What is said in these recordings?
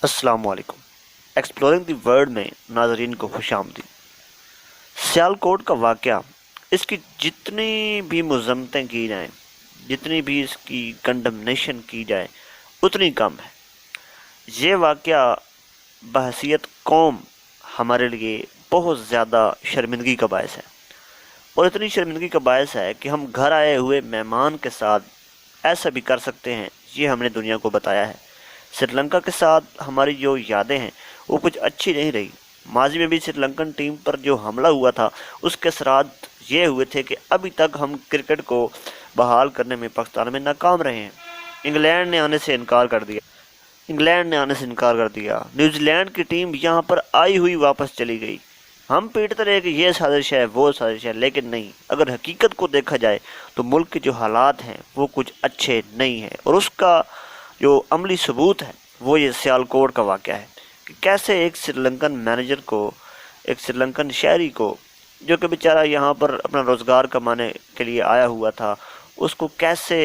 السلام علیکم۔ ایکسپلورنگ دی ورلڈ میں ناظرین کو خوش آمدید۔ سیالکوٹ کا واقعہ، اس کی جتنی بھی مذمتیں کی جائیں، جتنی بھی اس کی کنڈمنیشن کی جائے اتنی کم ہے۔ یہ واقعہ بحیثیت قوم ہمارے لیے بہت زیادہ شرمندگی کا باعث ہے، اور اتنی شرمندگی کا باعث ہے کہ ہم گھر آئے ہوئے مہمان کے ساتھ ایسا بھی کر سکتے ہیں، یہ ہم نے دنیا کو بتایا ہے۔ سری لنکا کے ساتھ ہماری جو یادیں ہیں وہ کچھ اچھی نہیں رہی۔ ماضی میں بھی سری لنکن ٹیم پر جو حملہ ہوا تھا اس کے اثرات یہ ہوئے تھے کہ ابھی تک ہم کرکٹ کو بحال کرنے میں پاکستان میں ناکام رہے ہیں۔ انگلینڈ نے آنے سے انکار کر دیا، نیوزی لینڈ کی ٹیم یہاں پر آئی ہوئی واپس چلی گئی۔ ہم پیٹتے رہے کہ یہ سازش ہے، وہ سازش ہے، لیکن نہیں، اگر حقیقت کو دیکھا جائے تو ملک کے جو حالات ہیں وہ کچھ اچھے نہیں ہیں، اور اس کا جو عملی ثبوت ہے وہ یہ سیالکوٹ کا واقعہ ہے کہ کیسے ایک سری لنکن مینیجر کو، ایک سری لنکن شہری کو جو کہ بیچارہ یہاں پر اپنا روزگار کمانے کے لیے آیا ہوا تھا، اس کو کیسے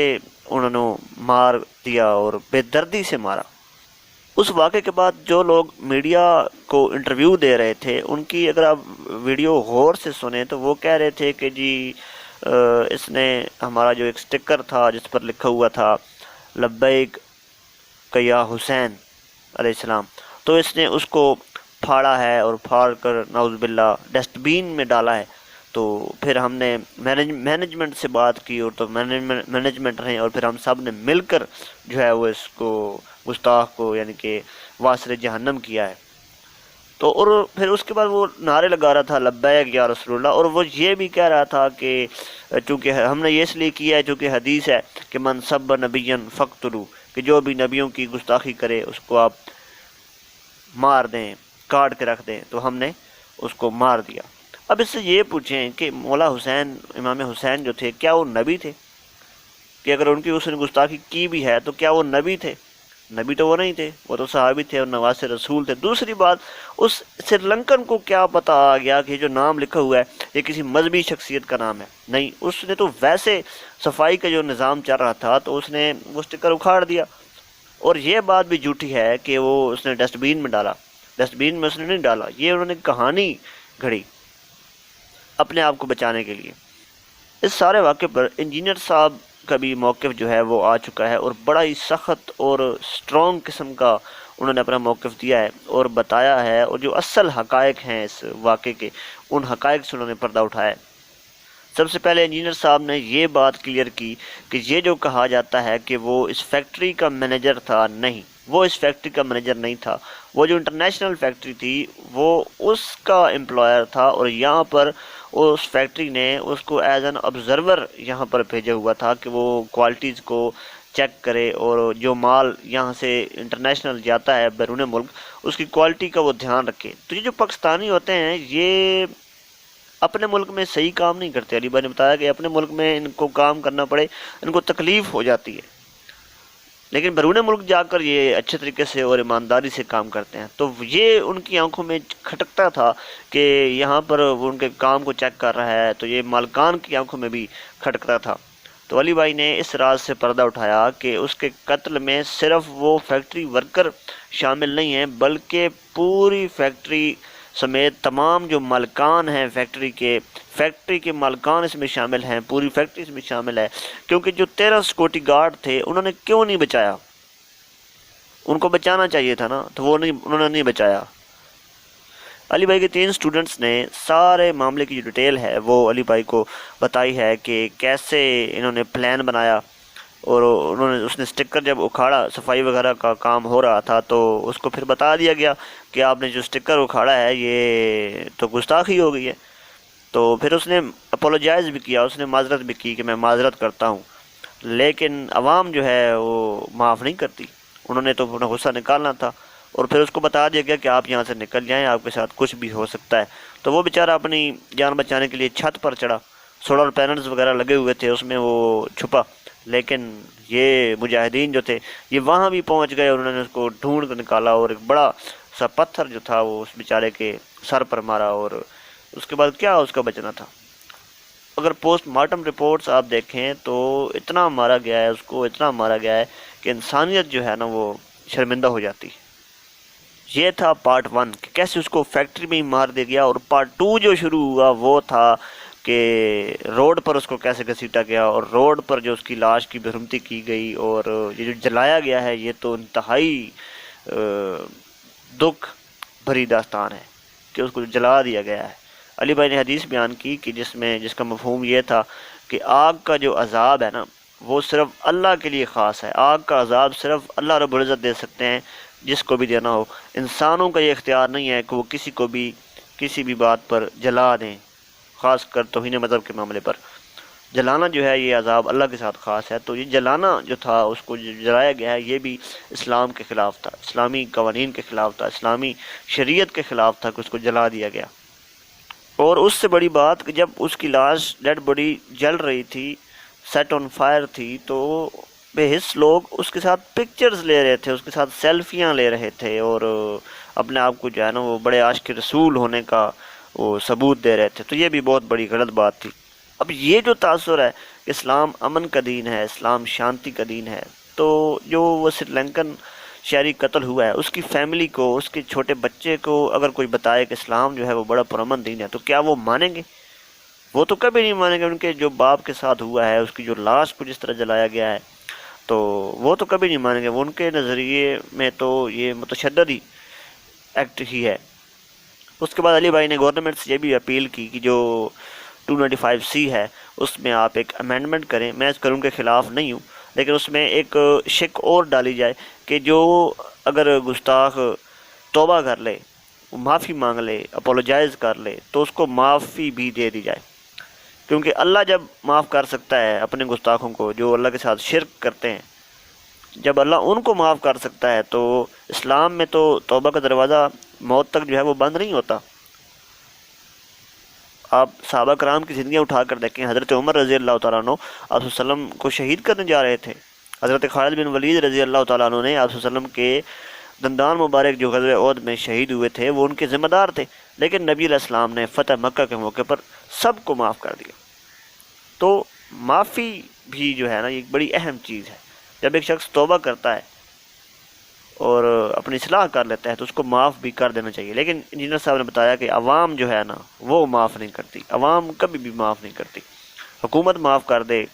انہوں نے مار دیا اور بے دردی سے مارا۔ اس واقعے کے بعد جو لوگ میڈیا کو انٹرویو دے رہے تھے ان کی اگر آپ ویڈیو غور سے سنیں تو وہ کہہ رہے تھے کہ جی اس نے ہمارا جو ایک سٹکر تھا جس پر لکھا ہوا تھا لبیک کہ یا حسین علیہ السلام، تو اس نے اس کو پھاڑا ہے اور پھاڑ کر نعوذ باللہ ڈسٹ بین میں ڈالا ہے۔ تو پھر ہم نے مینجمنٹ سے بات کی، اور تو مینجمنٹ رہے، اور پھر ہم سب نے مل کر جو ہے وہ اس کو گستاخ کو یعنی کہ واسر جہنم کیا ہے۔ تو اور پھر اس کے بعد وہ نعرے لگا رہا تھا لبیک یا رسول اللہ، اور وہ یہ بھی کہہ رہا تھا کہ چونکہ ہم نے یہ اس لیے کیا ہے چونکہ حدیث ہے کہ من سب نبیًا فاقتلوا، کہ جو بھی نبیوں کی گستاخی کرے اس کو آپ مار دیں، کاٹ کے رکھ دیں، تو ہم نے اس کو مار دیا۔ اب اس سے یہ پوچھیں کہ مولا حسین، امام حسین جو تھے، کیا وہ نبی تھے؟ کہ اگر ان کی اس نے گستاخی کی بھی ہے تو کیا وہ نبی تھے؟ نبی تو وہ نہیں تھے، وہ تو صحابی تھے اور نواز رسول تھے۔ دوسری بات، اس سری لنکن کو کیا پتہ آ گیا کہ جو نام لکھا ہوا ہے یہ کسی مذہبی شخصیت کا نام ہے؟ نہیں، اس نے تو ویسے صفائی کا جو نظام چل رہا تھا تو اس نے وہ سٹکر اکھاڑ دیا۔ اور یہ بات بھی جھوٹی ہے کہ وہ اس نے ڈسٹ بین میں ڈالا، ڈسٹ بین میں اس نے نہیں ڈالا، یہ انہوں نے کہانی گھڑی اپنے آپ کو بچانے کے لیے۔ اس سارے واقعے پر انجینئر صاحب کا بھی موقف جو ہے وہ آ چکا ہے، اور بڑا ہی سخت اور سٹرونگ قسم کا انہوں نے اپنا موقف دیا ہے اور بتایا ہے، اور جو اصل حقائق ہیں اس واقعے کے ان حقائق سے انہوں نے پردہ اٹھایا ہے۔ سب سے پہلے انجینئر صاحب نے یہ بات کلیئر کی کہ یہ جو کہا جاتا ہے کہ وہ اس فیکٹری کا مینیجر تھا، نہیں، وہ اس فیکٹری کا مینیجر نہیں تھا، وہ جو انٹرنیشنل فیکٹری تھی وہ اس کا امپلائر تھا، اور یہاں پر اس فیکٹری نے اس کو ایز این آبزرور یہاں پر بھیجا ہوا تھا کہ وہ کوالٹیز کو چیک کرے، اور جو مال یہاں سے انٹرنیشنل جاتا ہے بیرون ملک اس کی کوالٹی کا وہ دھیان رکھے۔ تو یہ جو پاکستانی ہوتے ہیں یہ اپنے ملک میں صحیح کام نہیں کرتے۔ علی بھائی نے بتایا کہ اپنے ملک میں ان کو کام کرنا پڑے ان کو تکلیف ہو جاتی ہے، لیکن بیرون ملک جا کر یہ اچھے طریقے سے اور ایمانداری سے کام کرتے ہیں۔ تو یہ ان کی آنکھوں میں کھٹکتا تھا کہ یہاں پر وہ ان کے کام کو چیک کر رہا ہے، تو یہ مالکان کی آنکھوں میں بھی کھٹکتا تھا۔ تو علی بھائی نے اس راز سے پردہ اٹھایا کہ اس کے قتل میں صرف وہ فیکٹری ورکر شامل نہیں ہیں بلکہ پوری فیکٹری سمیت تمام جو مالکان ہیں فیکٹری کے مالکان اس میں شامل ہیں، پوری فیکٹری اس میں شامل ہے، کیونکہ جو 13 سیکورٹی گارڈ تھے انہوں نے کیوں نہیں بچایا؟ ان کو بچانا چاہیے تھا نا، تو انہوں نے نہیں بچایا۔ علی بھائی کے 3 سٹوڈنٹس نے سارے معاملے کی جو ڈیٹیل ہے وہ علی بھائی کو بتائی ہے کہ کیسے انہوں نے پلان بنایا، اور اس نے سٹکر جب اکھاڑا، صفائی وغیرہ کا کام ہو رہا تھا تو اس کو پھر بتا دیا گیا کہ آپ نے جو سٹکر اکھاڑا ہے یہ تو گستاخی ہو گئی ہے۔ تو پھر اس نے اپولوجائز بھی کیا، اس نے معذرت بھی کی کہ میں معذرت کرتا ہوں، لیکن عوام جو ہے وہ معاف نہیں کرتی، انہوں نے تو اپنا غصہ نکالنا تھا، اور پھر اس کو بتا دیا گیا کہ آپ یہاں سے نکل جائیں، آپ کے ساتھ کچھ بھی ہو سکتا ہے۔ تو وہ بیچارہ اپنی جان بچانے کے لیے چھت پر چڑھا، سولر پینلز وغیرہ لگے ہوئے تھے اس میں، وہ چھپا، لیکن یہ مجاہدین جو تھے یہ وہاں بھی پہنچ گئے، اور انہوں نے اس کو ڈھونڈ کر نکالا، اور ایک بڑا سا پتھر جو تھا وہ اس بیچارے کے سر پر مارا، اور اس کے بعد کیا اس کا بچنا تھا۔ اگر پوسٹ مارٹم رپورٹس آپ دیکھیں تو اتنا مارا گیا ہے اس کو، اتنا مارا گیا ہے کہ انسانیت جو ہے نا وہ شرمندہ ہو جاتی ہے۔ یہ تھا پارٹ 1 کہ کیسے اس کو فیکٹری میں ہی مار دیا گیا، اور پارٹ 2 جو شروع ہوا وہ تھا کہ روڈ پر اس کو کیسے گھسیٹا گیا، اور روڈ پر جو اس کی لاش کی بےرحمتی کی گئی، اور یہ جو جلایا گیا ہے یہ تو انتہائی دکھ بھری داستان ہے کہ اس کو جلا دیا گیا ہے۔ علی بھائی نے حدیث بیان کی کہ جس کا مفہوم یہ تھا کہ آگ کا جو عذاب ہے نا وہ صرف اللہ کے لیے خاص ہے، آگ کا عذاب صرف اللہ رب العزت دے سکتے ہیں جس کو بھی دینا ہو، انسانوں کا یہ اختیار نہیں ہے کہ وہ کسی کو بھی کسی بھی بات پر جلا دیں، خاص کر توہین مذہب کے معاملے پر جلانا جو ہے یہ عذاب اللہ کے ساتھ خاص ہے۔ تو یہ جلانا جو تھا اس کو جو جلایا گیا ہے یہ بھی اسلام کے خلاف تھا، اسلامی قوانین کے خلاف تھا، اسلامی شریعت کے خلاف تھا کہ اس کو جلا دیا گیا۔ اور اس سے بڑی بات کہ جب اس کی لاش ڈیڈ باڈی جل رہی تھی، سیٹ آن فائر تھی، تو بے حس لوگ اس کے ساتھ پکچرز لے رہے تھے، اس کے ساتھ سیلفیاں لے رہے تھے، اور اپنے آپ کو جو ہے نا وہ بڑے عاشق رسول ہونے کا وہ ثبوت دے رہے تھے۔ تو یہ بھی بہت بڑی غلط بات تھی۔ اب یہ جو تاثر ہے کہ اسلام امن کا دین ہے، اسلام شانتی کا دین ہے، تو جو وہ سری لنکن شہری قتل ہوا ہے اس کی فیملی کو، اس کے چھوٹے بچے کو اگر کوئی بتائے کہ اسلام جو ہے وہ بڑا پرامن دین ہے تو کیا وہ مانیں گے؟ وہ تو کبھی نہیں مانیں گے۔ ان کے جو باپ کے ساتھ ہوا ہے، اس کی جو لاش کو جس طرح جلایا گیا ہے، تو وہ تو کبھی نہیں مانیں گے۔ وہ ان کے نظریے میں تو یہ متشدد ہی ایکٹ ہی ہے۔ اس کے بعد علی بھائی نے گورنمنٹ سے یہ بھی اپیل کی کہ جو 295C ہے اس میں آپ ایک امینڈمنٹ کریں۔ میں اس قانون کے خلاف نہیں ہوں، لیکن اس میں ایک شک اور ڈالی جائے کہ جو اگر گستاخ توبہ کر لے، معافی مانگ لے، اپولوجائز کر لے، تو اس کو معافی بھی دے دی جائے، کیونکہ اللہ جب معاف کر سکتا ہے اپنے گستاخوں کو جو اللہ کے ساتھ شرک کرتے ہیں، جب اللہ ان کو معاف کر سکتا ہے تو اسلام میں تو توبہ کا دروازہ موت تک جو ہے وہ بند نہیں ہوتا۔ آپ صحابہ کرام کی زندگیاں اٹھا کر دیکھیں۔ حضرت عمر رضی اللہ تعالیٰ عنہ آپ وسلم کو شہید کرنے جا رہے تھے۔ حضرت خالد بن ولید رضی اللہ تعالیٰ عنہ نے آپ وسلم کے دندان مبارک جو غزوہ احد میں شہید ہوئے تھے وہ ان کے ذمہ دار تھے، لیکن نبی علیہ السلام نے فتح مکہ کے موقع پر سب کو معاف کر دیا۔ تو معافی بھی جو ہے نا یہ ایک بڑی اہم چیز ہے۔ جب ایک شخص توبہ کرتا ہے اور اپنی اصلاح کر لیتا ہے تو اس کو معاف بھی کر دینا چاہیے، لیکن انجینئر صاحب نے بتایا کہ عوام جو ہے نا وہ معاف نہیں کرتی، عوام کبھی بھی معاف نہیں کرتی۔ حکومت معاف کر دے،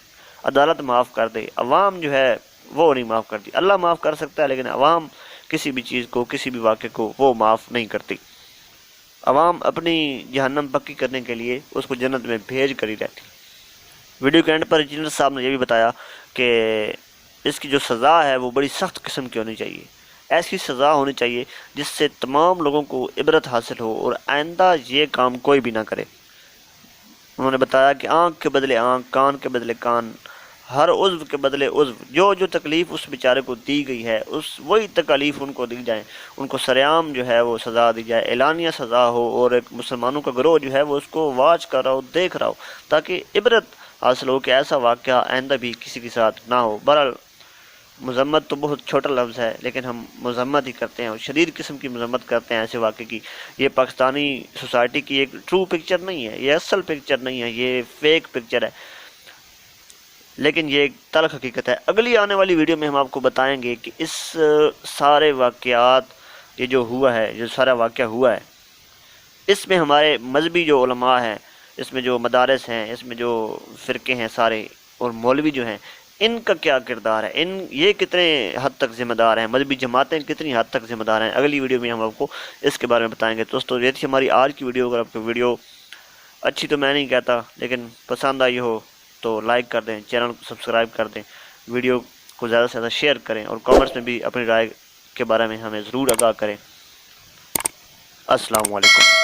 عدالت معاف کر دے، عوام جو ہے وہ نہیں معاف کرتی۔ اللہ معاف کر سکتا ہے لیکن عوام کسی بھی چیز کو، کسی بھی واقعے کو وہ معاف نہیں کرتی۔ عوام اپنی جہنم پکی کرنے کے لیے اس کو جنت میں بھیج کر ہی رہتی۔ ویڈیو کے اینڈ پر انجینئر صاحب نے یہ بھی بتایا کہ اس کی جو سزا ہے وہ بڑی سخت قسم کی ہونی چاہیے، ایسی سزا ہونی چاہیے جس سے تمام لوگوں کو عبرت حاصل ہو اور آئندہ یہ کام کوئی بھی نہ کرے۔ انہوں نے بتایا کہ آنکھ کے بدلے آنکھ، کان کے بدلے کان، ہر عضو کے بدلے عضو، جو تکلیف اس بیچارے کو دی گئی ہے وہی تکلیف ان کو دی جائیں، ان کو سرعام جو ہے وہ سزا دی جائے، اعلانیہ سزا ہو، اور ایک مسلمانوں کا گروہ جو ہے وہ اس کو واچ کر رہا ہو، دیکھ رہا ہو، تاکہ عبرت حاصل ہو کہ ایسا واقعہ آئندہ بھی کسی کے ساتھ نہ ہو۔ بہرحال مذمت تو بہت چھوٹا لفظ ہے، لیکن ہم مذمت ہی کرتے ہیں اور شدید قسم کی مذمت کرتے ہیں ایسے واقعے کی۔ یہ پاکستانی سوسائٹی کی ایک ٹرو پکچر نہیں ہے، یہ اصل پکچر نہیں ہے، یہ فیک پکچر ہے، لیکن یہ ایک تلخ حقیقت ہے۔ اگلی آنے والی ویڈیو میں ہم آپ کو بتائیں گے کہ اس سارے واقعات، یہ جو ہوا ہے، جو سارا واقعہ ہوا ہے، اس میں ہمارے مذہبی جو علماء ہیں، اس میں جو مدارس ہیں، اس میں جو فرقے ہیں سارے، اور مولوی جو ہیں، ان کا کیا کردار ہے، یہ کتنے حد تک ذمہ دار ہیں، مذہبی جماعتیں کتنی حد تک ذمہ دار ہیں۔ اگلی ویڈیو میں ہم آپ کو اس کے بارے میں بتائیں گے۔ دوستو یہ تھی ہماری آج کی ویڈیو۔ اگر آپ کو ویڈیو اچھی تو میں نہیں کہتا، لیکن پسند آئی ہو تو لائک کر دیں، چینل کو سبسکرائب کر دیں، ویڈیو کو زیادہ سے زیادہ شیئر کریں، اور کامنٹس میں بھی اپنی رائے کے بارے میں ہمیں ضرور آگاہ کریں۔ السلام علیکم۔